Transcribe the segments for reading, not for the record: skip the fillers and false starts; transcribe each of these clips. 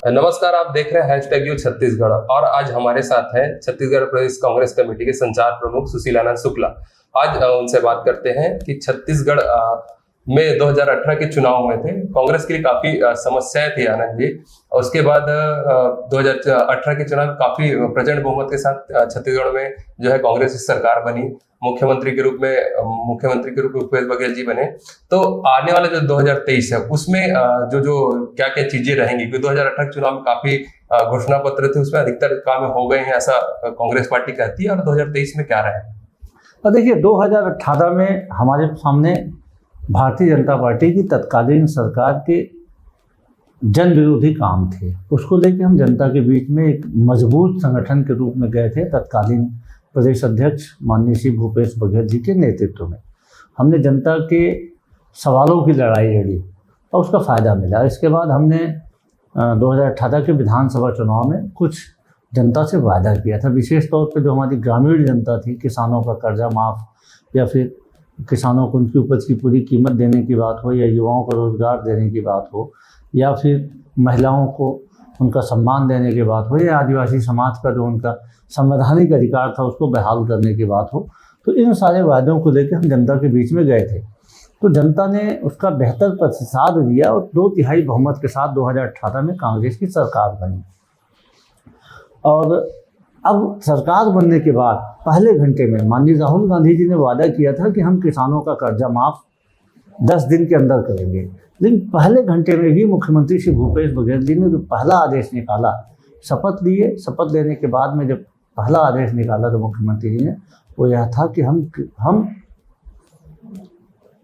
नमस्कार, आप देख रहे हैं हैशटैग यू छत्तीसगढ़ और आज हमारे साथ हैं छत्तीसगढ़ प्रदेश कांग्रेस कमेटी के संचार प्रमुख सुशीलानंद शुक्ला। आज उनसे बात करते हैं कि छत्तीसगढ़ में 2018 के चुनाव में थे, कांग्रेस के लिए काफी समस्याएं थी आनंद जी। उसके बाद 2018 के चुनाव काफी प्रचंड बहुमत के साथ छत्तीसगढ़ में जो है कांग्रेस की सरकार बनी। मुख्यमंत्री के रूप में भूपेश बघेल जी बने। तो आने वाला जो 2023 है उसमें जो क्या क्या चीजें रहेंगी, क्योंकि 2018 चुनाव में काफी घोषणा पत्र थे, उसमें अधिकतर काम हो गए हैं ऐसा कांग्रेस पार्टी कहती है। और 2023 में क्या रहेगा? देखिए, 2018 में हमारे सामने भारतीय जनता पार्टी की तत्कालीन सरकार के जन विरोधी काम थे। उसको लेकर हम जनता के बीच में एक मजबूत संगठन के रूप में गए थे। तत्कालीन प्रदेश अध्यक्ष माननीय श्री भूपेश बघेल जी के नेतृत्व में हमने जनता के सवालों की लड़ाई लड़ी और उसका फ़ायदा मिला। इसके बाद हमने 2018 के विधानसभा चुनाव में कुछ जनता से वादा किया था। विशेष तौर पर जो हमारी ग्रामीण जनता थी, किसानों का कर्जा माफ़ या फिर किसानों को उनकी उपज की पूरी कीमत देने की बात हो, या युवाओं को रोज़गार देने की बात हो, या फिर महिलाओं को उनका सम्मान देने की बात हो, या आदिवासी समाज का जो उनका संवैधानिक अधिकार था उसको बहाल करने की बात हो, तो इन सारे वादों को लेकर हम जनता के बीच में गए थे। तो जनता ने उसका बेहतर प्रतिसाद दिया और 2/3 बहुमत के साथ 2018 में कांग्रेस की सरकार बनी। और अब सरकार बनने के बाद पहले घंटे में माननीय राहुल गांधी जी ने वादा किया था कि हम किसानों का कर्जा माफ़ 10 दिन के अंदर करेंगे। लेकिन पहले घंटे में ही मुख्यमंत्री श्री भूपेश बघेल जी ने जो पहला आदेश निकाला, शपथ लिए, शपथ लेने के बाद में जब पहला आदेश निकाला तो मुख्यमंत्री जी ने वो यह था कि हम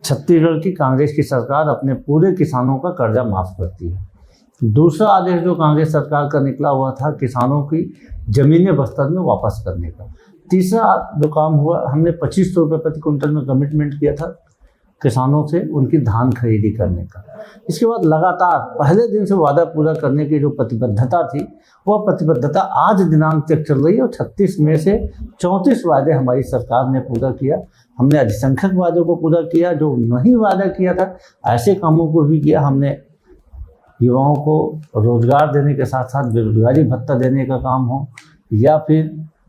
छत्तीसगढ़ की कांग्रेस की सरकार अपने पूरे किसानों का कर्जा माफ़ करती है। दूसरा आदेश जो कांग्रेस सरकार का निकला हुआ था किसानों की ज़मीनें बस्तर में वापस करने का। तीसरा जो काम हुआ, हमने 2500 रुपये प्रति क्विंटल में कमिटमेंट किया था किसानों से उनकी धान खरीदी करने का। इसके बाद लगातार पहले दिन से वादा पूरा करने की जो प्रतिबद्धता थी वह प्रतिबद्धता आज दिनांक तक चल रही है और 36 में से 34 वादे हमारी सरकार ने पूरा किया। हमने अधिसंख्यक वादों को पूरा किया, जो नहीं वादा किया था ऐसे कामों को भी किया। हमने युवाओं को रोजगार देने के साथ साथ बेरोजगारी भत्ता देने का काम हो, या फिर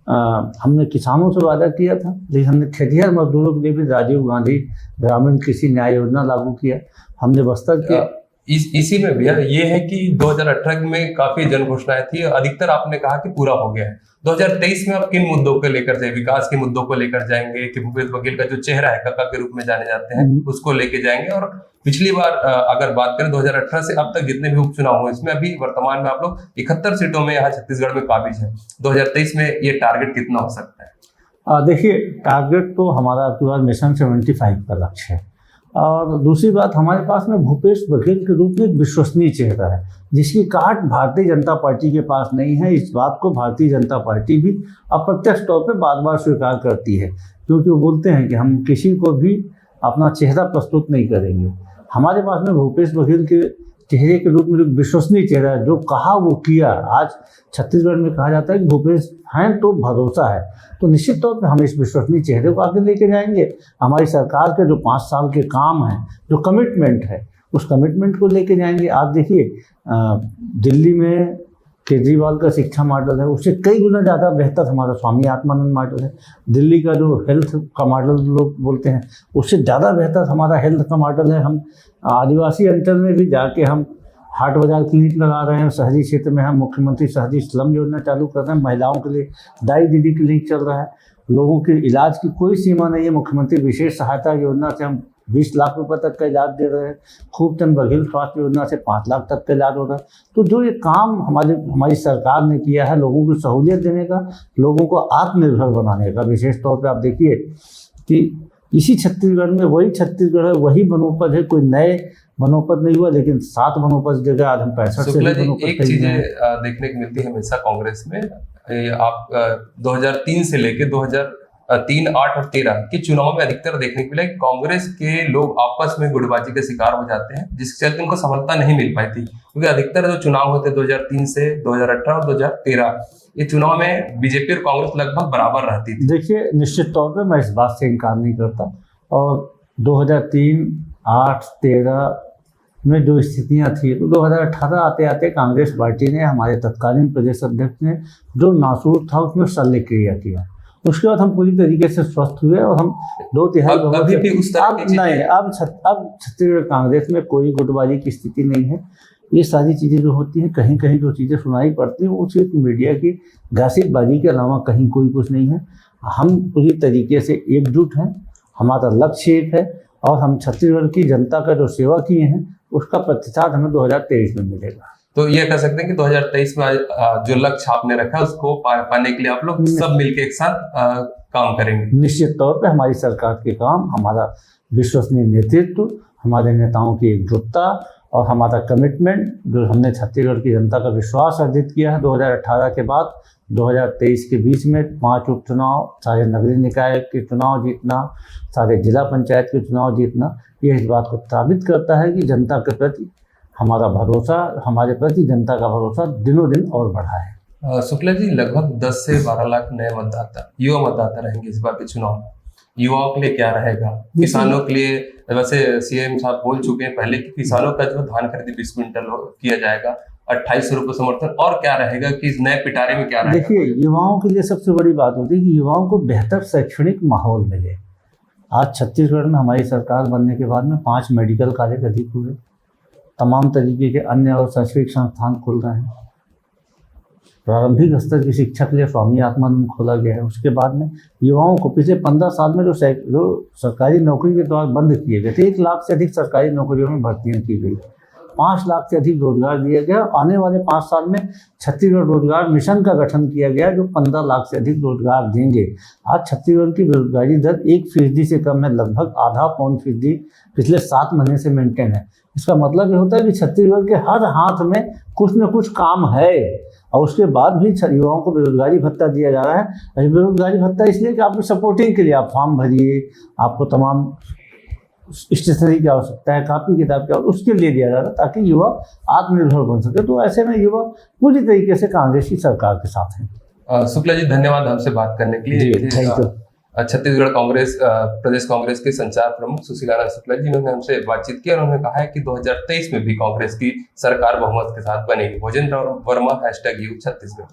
हमने किसानों से वादा किया था, लेकिन हमने खेतिहर मजदूरों के लिए भी राजीव गांधी ग्रामीण कृषि न्याय योजना लागू किया। हमने बस्तर के इसी में भैया ये है कि 2018 में काफी जन घोषणाएं थी, अधिकतर आपने कहा कि पूरा हो गया है। 2023 में आप किन मुद्दों को लेकर जाए, विकास के मुद्दों को लेकर जाएंगे कि भूपेश बघेल का जो चेहरा है काका के रूप में जाने जाते हैं उसको लेके जाएंगे? और पिछली बार अगर बात करें 2018 से अब तक जितने भी उपचुनाव हुए इसमें अभी वर्तमान में आप लोग 71 सीटों में यहाँ छत्तीसगढ़ में काबिज है। 2023 में ये टारगेट कितना हो सकता है? देखिए, टारगेट तो हमारा पूरा मिशन 75 का लक्ष्य है। और दूसरी बात, हमारे पास में भूपेश बघेल के रूप में एक विश्वसनीय चेहरा है जिसकी काट भारतीय जनता पार्टी के पास नहीं है। इस बात को भारतीय जनता पार्टी भी अप्रत्यक्ष तौर पे बार बार स्वीकार करती है, क्योंकि वो बोलते हैं कि हम किसी को भी अपना चेहरा प्रस्तुत नहीं करेंगे। हमारे पास में भूपेश बघेल के चेहरे के रूप में जो विश्वसनीय चेहरा है, जो कहा वो किया। आज छत्तीसगढ़ में कहा जाता है कि भूपेश हैं तो भरोसा है, तो निश्चित तौर पे हम इस विश्वसनीय चेहरे को आगे लेके जाएंगे। हमारी सरकार के जो 5 साल के काम हैं, जो कमिटमेंट है, उस कमिटमेंट को लेके जाएंगे। आज देखिए, दिल्ली में केजरीवाल का शिक्षा मॉडल है, उससे कई गुना ज़्यादा बेहतर हमारा स्वामी आत्मानंद मॉडल है। दिल्ली का जो हेल्थ का मॉडल लोग बोलते हैं उससे ज़्यादा बेहतर हमारा हेल्थ का मॉडल है। हम आदिवासी अंचल में भी जाके हम हाट बाजार क्लिनिक लगा रहे हैं। शहरी क्षेत्र में हम मुख्यमंत्री शहरी स्लम योजना चालू कर रहे हैं। महिलाओं के लिए दाई दीदी क्लिनिक चल रहा है। लोगों के इलाज की कोई सीमा नहीं है। मुख्यमंत्री विशेष सहायता योजना से हम 20 लाख रुपए तक का इलाज दे रहे हैं। खूबचंद बघेल स्वास्थ्य योजना से 5 लाख तक का इलाज हो रहा है। तो जो ये काम हमारी सरकार ने किया है, लोगों को सहूलियत देने का, लोगों को आत्मनिर्भर बनाने का, विशेष तौर पे आप देखिए कि इसी छत्तीसगढ़ में वही छत्तीसगढ़ है, वही वनोपज है, कोई नए वनोपज नहीं हुआ, लेकिन 7 वनोपज जगह आज हम 65 से एक चीजें देखने को मिलती है हमेशा कांग्रेस में। आप 2003 से लेके 2003, 8 और 13 के चुनाव में अधिकतर देखने को मिला कांग्रेस के लोग आपस में गुटबाजी के शिकार हो जाते हैं, जिसके चलते उनको सफलता नहीं मिल पाई थी। क्योंकि अधिकतर जो चुनाव होते 2003 से 2018 और 2013, ये चुनाव में बीजेपी और कांग्रेस लगभग बराबर रहती थी। देखिए, निश्चित तौर पे मैं इस बात से इनकार नहीं करता। और 2003, 8, 13 में जो स्थितियां थी, तो 2018 आते आते कांग्रेस पार्टी ने, हमारे तत्कालीन प्रदेश अध्यक्ष ने जो नासूर था उसमें शल्य क्रिया किया। उसके बाद हम पूरी तरीके से स्वस्थ हुए और हम 2/3 अभी भी उस तरह की नहीं, अब छत्तीसगढ़ कांग्रेस में कोई गुटबाजी की स्थिति नहीं है। ये सारी चीज़ें जो होती हैं, कहीं कहीं जो चीज़ें सुनाई पड़ती हैं, वो सिर्फ मीडिया की गॉसिपबाजी के अलावा कहीं कोई कुछ नहीं है। हम पूरी तरीके से एकजुट हैं, हमारा लक्ष्य एक है और हम छत्तीसगढ़ की जनता का जो सेवा किए हैं उसका प्रतिशत हमें 2023 में मिलेगा। तो ये कह सकते हैं कि 2023 में जो लक्ष्य आपने रखा है उसको पाने के लिए आप लोग सब मिलकर एक साथ काम करेंगे। निश्चित तौर पे हमारी सरकार के काम, हमारा विश्वसनीय नेतृत्व, हमारे नेताओं की एकजुटता और हमारा कमिटमेंट, जो हमने छत्तीसगढ़ की जनता का विश्वास अर्जित किया है 2018 के बाद 2023 के बीच में 5 उपचुनाव, सारे नगरीय निकाय के चुनाव जीतना, सारे जिला पंचायत के चुनाव जीतना, ये इस बात को साबित करता है कि जनता के प्रति हमारा भरोसा, हमारे प्रति जनता का भरोसा दिनों दिन और बढ़ा है। शुक्ला जी, लगभग 10 से 12 लाख नए मतदाता, युवा मतदाता रहेंगे इस बार के चुनाव में। युवाओं के लिए क्या रहेगा? किसानों के लिए, वैसे सीएम साहब बोल चुके हैं पहले कि किसानों का जो धान खरीदी 20 क्विंटल किया जाएगा, 2800 रुपये समर्थन, और क्या रहेगा कि इस नए पिटारे में क्या रहेगा? देखिए, युवाओं के लिए सबसे बड़ी बात होती है कि युवाओं को बेहतर शैक्षणिक माहौल मिले। आज छत्तीसगढ़ में हमारी सरकार बनने के बाद में 5 मेडिकल कॉलेज अधिक हुए, तमाम तरीके के अन्य और शैक्षणिक संस्थान खुल रहे हैं। प्रारंभिक स्तर की शिक्षा के लिए स्वामी आत्मानंद खोला गया है। उसके बाद में युवाओं को पिछले 15 साल में जो सरकारी नौकरी के द्वार बंद किए गए थे, 1 लाख से अधिक सरकारी नौकरियों में भर्तियां की गई, 5 लाख से अधिक रोजगार दिया गया। आने वाले 5 साल में छत्तीसगढ़ रोजगार मिशन का गठन किया गया जो 15 लाख से अधिक रोजगार देंगे। आज छत्तीसगढ़ की बेरोजगारी दर 1% से कम है, लगभग आधा पौन फीसदी पिछले 7 महीने से मेंटेन है। इसका मतलब ये होता है कि छत्तीसगढ़ के हर हाथ में कुछ न कुछ काम है और उसके बाद भी युवाओं को बेरोजगारी भत्ता दिया जा रहा है। बेरोजगारी भत्ता इसलिए कि आपको सपोर्टिंग के लिए आप फॉर्म भरिए, आपको तमाम स्टेशनरी की आवश्यकता है, कापी किताब की, और उसके लिए दिया जा रहा है ताकि युवा आत्मनिर्भर बन सके। तो ऐसे में युवा पूरी तरीके से कांग्रेस की सरकार के साथ हैं। शुक्ला जी, धन्यवाद हमसे बात करने के लिए। Thank you. छत्तीसगढ़ कांग्रेस प्रदेश कांग्रेस के संचार प्रमुख सुशीलानंद शुक्ला जी ने हमसे बातचीत की और उन्होंने कहा है कि 2023 में भी कांग्रेस की सरकार बहुमत के साथ बनेगी। भोजेंद्र वर्मा, #U छत्तीसगढ़।